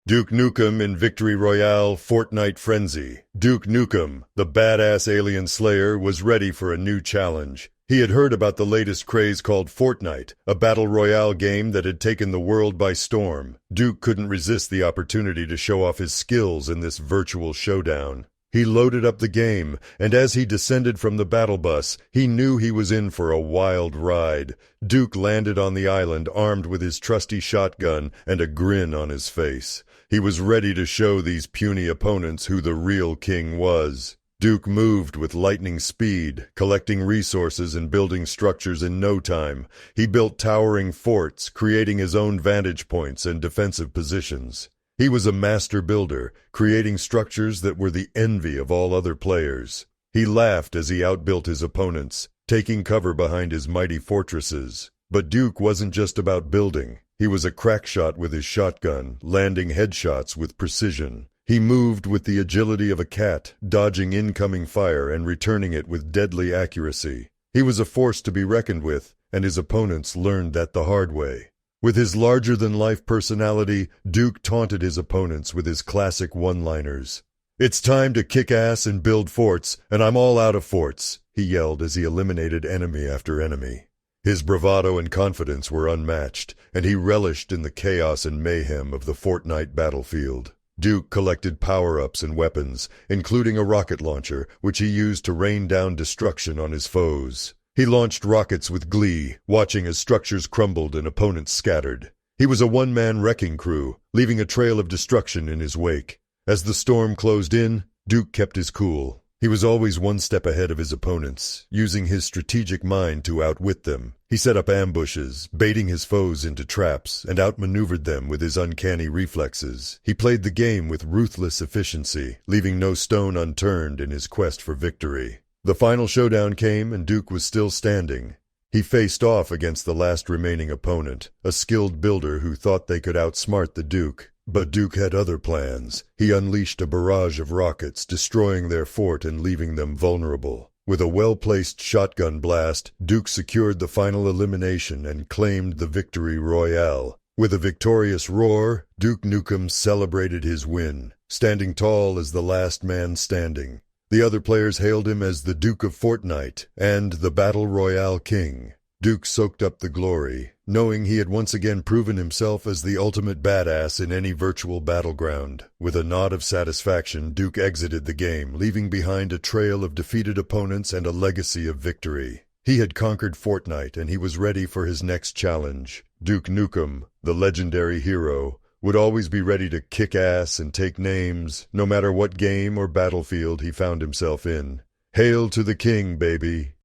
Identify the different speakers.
Speaker 1: Duke Nukem in Victory Royale Fortnite Frenzy. Duke Nukem, the badass alien slayer, was ready for a new challenge. He had heard about the latest craze called Fortnite, a battle royale game that had taken the world by storm. Duke couldn't resist the opportunity to show off his skills in this virtual showdown. He loaded up the game, and as he descended from the battle bus, he knew he was in for a wild ride. Duke landed on the island armed with his trusty shotgun and a grin on his face. He was ready to show these puny opponents who the real king was. Duke moved with lightning speed, collecting resources and building structures in no time. He built towering forts, creating his own vantage points and defensive positions. He was a master builder, creating structures that were the envy of all other players. He laughed as he outbuilt his opponents, taking cover behind his mighty fortresses. But Duke wasn't just about building. He was a crack shot with his shotgun, landing headshots with precision. He moved with the agility of a cat, dodging incoming fire and returning it with deadly accuracy. He was a force to be reckoned with, and his opponents learned that the hard way. With his larger-than-life personality, Duke taunted his opponents with his classic one-liners. "It's time to kick ass and build forts, and I'm all out of forts," he yelled as he eliminated enemy after enemy. His bravado and confidence were unmatched, and he relished in the chaos and mayhem of the Fortnite battlefield. Duke collected power-ups and weapons, including a rocket launcher, which he used to rain down destruction on his foes. He launched rockets with glee, watching as structures crumbled and opponents scattered. He was a one-man wrecking crew, leaving a trail of destruction in his wake. As the storm closed in, Duke kept his cool. He was always one step ahead of his opponents, using his strategic mind to outwit them. He set up ambushes, baiting his foes into traps, and outmaneuvered them with his uncanny reflexes. He played the game with ruthless efficiency, leaving no stone unturned in his quest for victory. The final showdown came, and Duke was still standing. He faced off against the last remaining opponent, a skilled builder who thought they could outsmart the Duke. But Duke had other plans. He unleashed a barrage of rockets, destroying their fort and leaving them vulnerable. With a well-placed shotgun blast, Duke secured the final elimination and claimed the victory royale. With a victorious roar, Duke Nukem celebrated his win, standing tall as the last man standing. The other players hailed him as the Duke of Fortnite and the Battle Royale King. Duke soaked up the glory, knowing he had once again proven himself as the ultimate badass in any virtual battleground. With a nod of satisfaction, Duke exited the game, leaving behind a trail of defeated opponents and a legacy of victory. He had conquered Fortnite, and he was ready for his next challenge. Duke Nukem, the legendary hero, would always be ready to kick ass and take names, no matter what game or battlefield he found himself in. Hail to the king, baby!